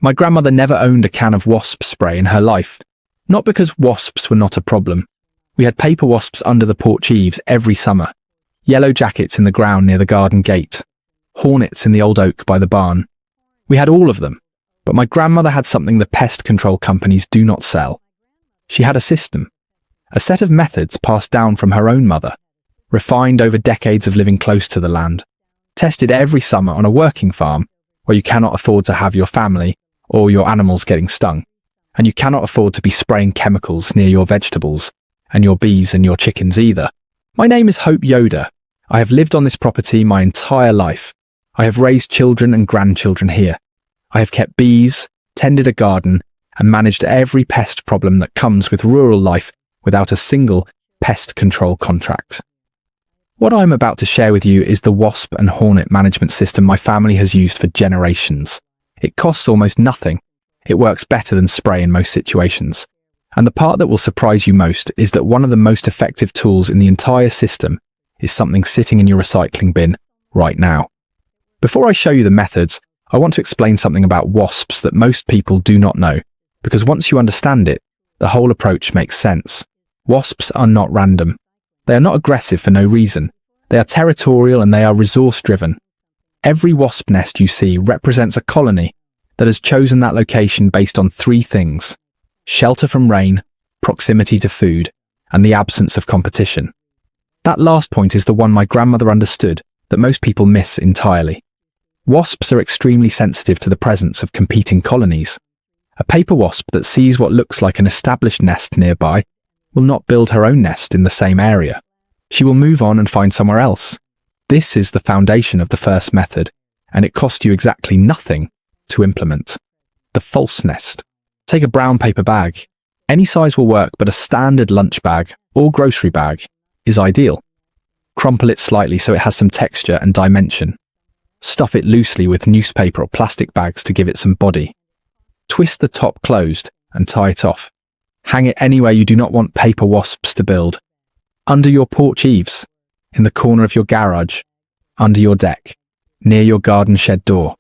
My grandmother never owned a can of wasp spray in her life, not because wasps were not a problem. We had paper wasps under the porch eaves every summer, yellow jackets in the ground near the garden gate, hornets in the old oak by the barn. We had all of them, but my grandmother had something the pest control companies do not sell. She had a system, a set of methods passed down from her own mother, refined over decades of living close to the land, tested every summer on a working farm where you cannot afford to have your family or your animals getting stung, and you cannot afford to be spraying chemicals near your vegetables and your bees and your chickens either. My name is Hope Yoder. I have lived on this property my entire life. I have raised children and grandchildren here. I have kept bees, tended a garden, and managed every pest problem that comes with rural life without a single pest control contract. What I'm about to share with you is the wasp and hornet management system my family has used for generations. It costs almost nothing. It works better than spray in most situations. And the part that will surprise you most is that one of the most effective tools in the entire system is something sitting in your recycling bin right now. Before I show you the methods, I want to explain something about wasps that most people do not know, because once you understand it, the whole approach makes sense. Wasps are not random. They are not aggressive for no reason. They are territorial and they are resource-driven. Every wasp nest you see represents a colony that has chosen that location based on three things: shelter from rain, proximity to food, and the absence of competition. That last point is the one my grandmother understood that most people miss entirely. Wasps are extremely sensitive to the presence of competing colonies. A paper wasp that sees what looks like an established nest nearby will not build her own nest in the same area. She will move on and find somewhere else. This is the foundation of the first method, and it costs you exactly nothing to implement. The false nest. Take a brown paper bag. Any size will work, but a standard lunch bag or grocery bag is ideal. Crumple it slightly so it has some texture and dimension. Stuff it loosely with newspaper or plastic bags to give it some body. Twist the top closed and tie it off. Hang it anywhere you do not want paper wasps to build. Under your porch eaves, in the corner of your garage, under your deck, near your garden shed door.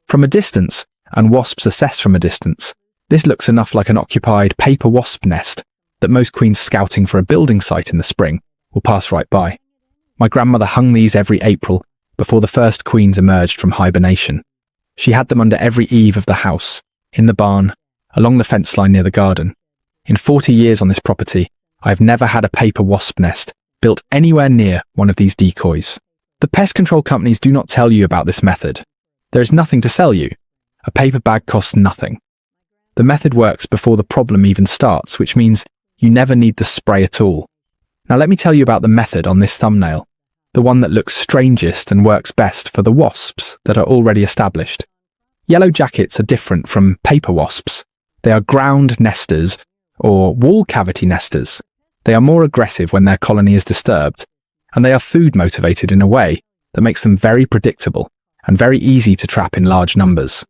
From a distance, and wasps assess from a distance, this looks enough like an occupied paper wasp nest that most queens scouting for a building site in the spring will pass right by. My grandmother hung these every April before the first queens emerged from hibernation. She had them under every eave of the house, in the barn, along the fence line near the garden. In 40 years on this property, I have never had a paper wasp nest built anywhere near one of these decoys. The pest control companies do not tell you about this method. There is nothing to sell you. A paper bag costs nothing. The method works before the problem even starts, which means you never need the spray at all. Now let me tell you about the method on this thumbnail, the one that looks strangest and works best for the wasps that are already established. Yellow jackets are different from paper wasps. They are ground nesters or wall cavity nesters. They are more aggressive when their colony is disturbed, and they are food motivated in a way that makes them very predictable and very easy to trap in large numbers.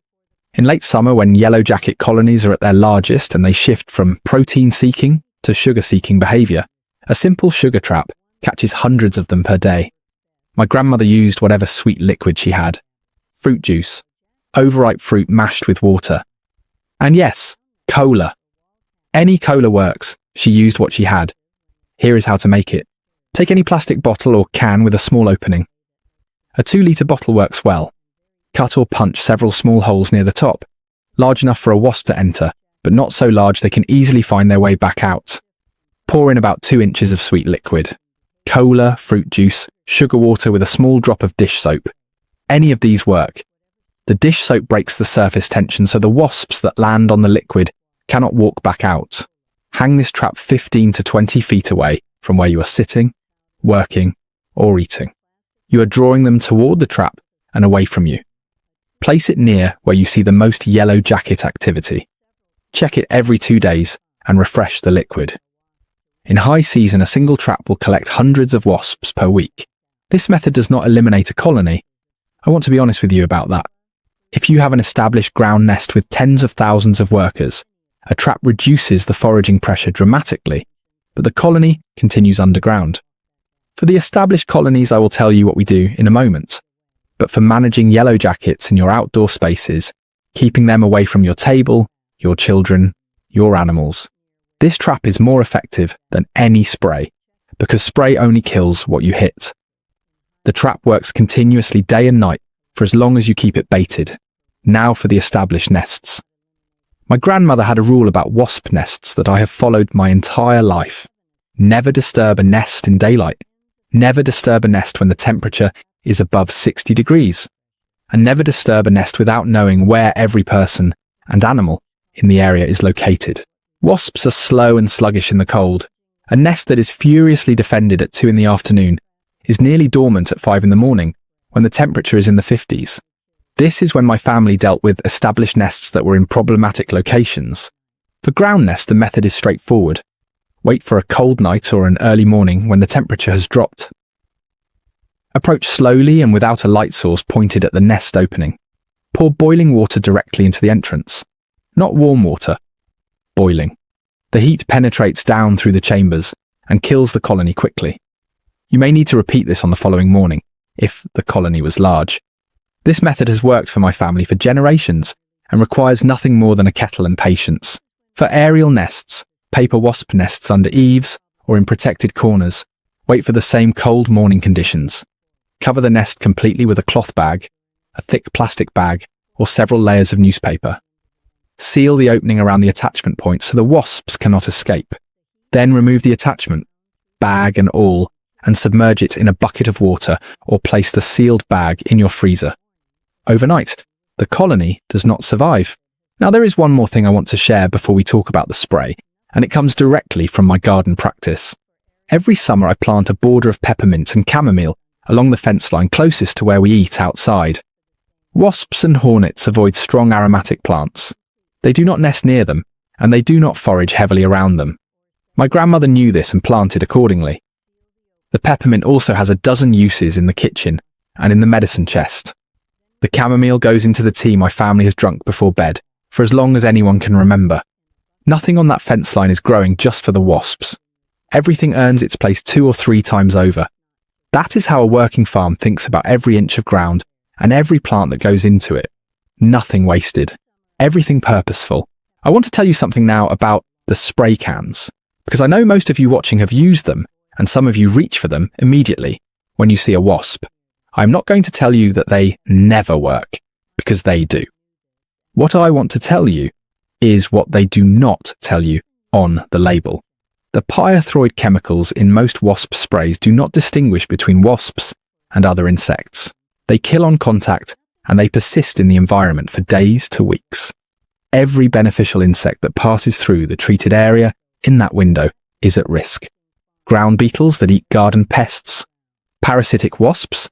In late summer, when yellow jacket colonies are at their largest and they shift from protein-seeking to sugar-seeking behavior, a simple sugar trap catches hundreds of them per day. My grandmother used whatever sweet liquid she had. Fruit juice, overripe fruit mashed with water. And yes, cola. Any cola works. She used what she had. Here is how to make it. Take any plastic bottle or can with a small opening. A 2-litre bottle works well. Cut or punch several small holes near the top, large enough for a wasp to enter, but not so large they can easily find their way back out. Pour in about 2 inches of sweet liquid. Cola, fruit juice, sugar water with a small drop of dish soap. Any of these work. The dish soap breaks the surface tension so the wasps that land on the liquid cannot walk back out. Hang this trap 15 to 20 feet away from where you are sitting, working, or eating. You are drawing them toward the trap and away from you. Place it near where you see the most yellow jacket activity. Check it every 2 days and refresh the liquid. In high season, a single trap will collect hundreds of wasps per week. This method does not eliminate a colony. I want to be honest with you about that. If you have an established ground nest with tens of thousands of workers, a trap reduces the foraging pressure dramatically, but the colony continues underground. For the established colonies, I will tell you what we do in a moment. But for managing yellow jackets in your outdoor spaces, keeping them away from your table, your children, your animals. This trap is more effective than any spray, because spray only kills what you hit. The trap works continuously day and night for as long as you keep it baited. Now for the established nests. My grandmother had a rule about wasp nests that I have followed my entire life. Never disturb a nest in daylight. Never disturb a nest when the temperature is above 60 degrees. And never disturb a nest without knowing where every person and animal in the area is located. Wasps are slow and sluggish in the cold. A nest that is furiously defended at 2 in the afternoon is nearly dormant at 5 in the morning when the temperature is in the 50s. This is when my family dealt with established nests that were in problematic locations. For ground nests, the method is straightforward. Wait for a cold night or an early morning when the temperature has dropped. Approach slowly and without a light source pointed at the nest opening. Pour boiling water directly into the entrance. Not warm water. Boiling. The heat penetrates down through the chambers and kills the colony quickly. You may need to repeat this on the following morning, if the colony was large. This method has worked for my family for generations and requires nothing more than a kettle and patience. For aerial nests, paper wasp nests under eaves or in protected corners, wait for the same cold morning conditions. Cover the nest completely with a cloth bag, a thick plastic bag, or several layers of newspaper. Seal the opening around the attachment point so the wasps cannot escape. Then remove the attachment, bag and all, and submerge it in a bucket of water or place the sealed bag in your freezer. Overnight, the colony does not survive. Now there is one more thing I want to share before we talk about the spray, and it comes directly from my garden practice. Every summer I plant a border of peppermint and chamomile along the fence line closest to where we eat outside. Wasps and hornets avoid strong aromatic plants. They do not nest near them, and they do not forage heavily around them. My grandmother knew this and planted accordingly. The peppermint also has a dozen uses in the kitchen and in the medicine chest. The chamomile goes into the tea my family has drunk before bed, for as long as anyone can remember. Nothing on that fence line is growing just for the wasps. Everything earns its place 2 or 3 times over. That is how a working farm thinks about every inch of ground and every plant that goes into it. Nothing wasted. Everything purposeful. I want to tell you something now about the spray cans, because I know most of you watching have used them, and some of you reach for them immediately when you see a wasp. I'm not going to tell you that they never work, because they do. What I want to tell you is what they do not tell you on the label. The pyrethroid chemicals in most wasp sprays do not distinguish between wasps and other insects. They kill on contact and they persist in the environment for days to weeks. Every beneficial insect that passes through the treated area in that window is at risk. Ground beetles that eat garden pests, parasitic wasps,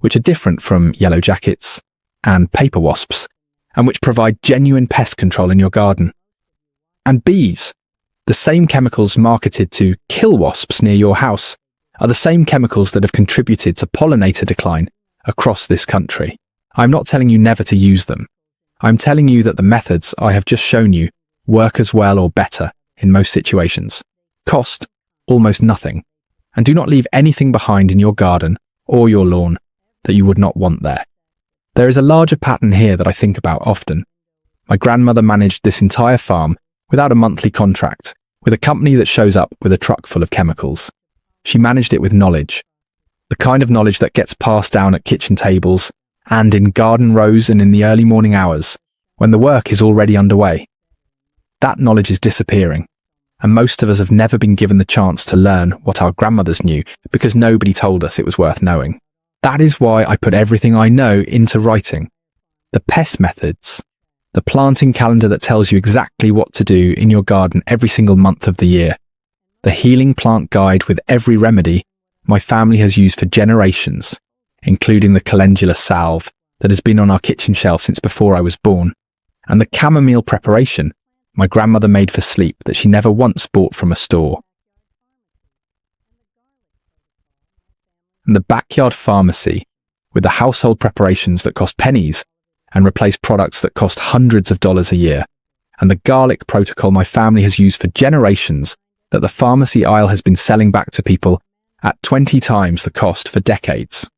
which are different from yellow jackets, and paper wasps, and which provide genuine pest control in your garden. And bees, the same chemicals marketed to kill wasps near your house, are the same chemicals that have contributed to pollinator decline across this country. I'm not telling you never to use them. I'm telling you that the methods I have just shown you work as well or better in most situations, cost almost nothing, and do not leave anything behind in your garden or your lawn that you would not want there. There is a larger pattern here that I think about often. My grandmother managed this entire farm without a monthly contract, with a company that shows up with a truck full of chemicals. She managed it with knowledge, the kind of knowledge that gets passed down at kitchen tables and in garden rows and in the early morning hours when the work is already underway. That knowledge is disappearing, and most of us have never been given the chance to learn what our grandmothers knew because nobody told us it was worth knowing. That is why I put everything I know into writing. The pest methods, the planting calendar that tells you exactly what to do in your garden every single month of the year, the healing plant guide with every remedy my family has used for generations, including the calendula salve that has been on our kitchen shelf since before I was born, and the chamomile preparation my grandmother made for sleep that she never once bought from a store. And the backyard pharmacy with the household preparations that cost pennies and replace products that cost hundreds of dollars a year, and the garlic protocol my family has used for generations that the pharmacy aisle has been selling back to people at 20 times the cost for decades.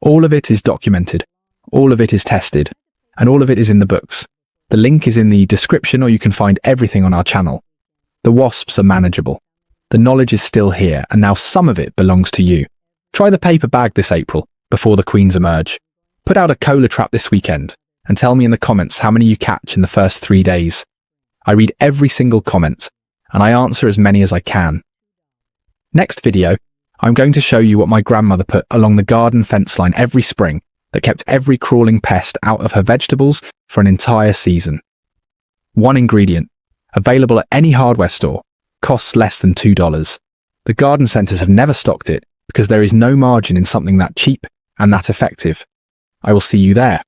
All of it is documented, all of it is tested, and all of it is in the books. The link is in the description, or you can find everything on our channel. The wasps are manageable. The knowledge is still here, and now some of it belongs to you. Try the paper bag this April, before the queens emerge. Put out a cola trap this weekend, and tell me in the comments how many you catch in the first 3 days. I read every single comment, and I answer as many as I can. Next video, I'm going to show you what my grandmother put along the garden fence line every spring that kept every crawling pest out of her vegetables for an entire season. One ingredient, available at any hardware store, costs less than $2. The garden centres have never stocked it because there is no margin in something that cheap and that effective. I will see you there.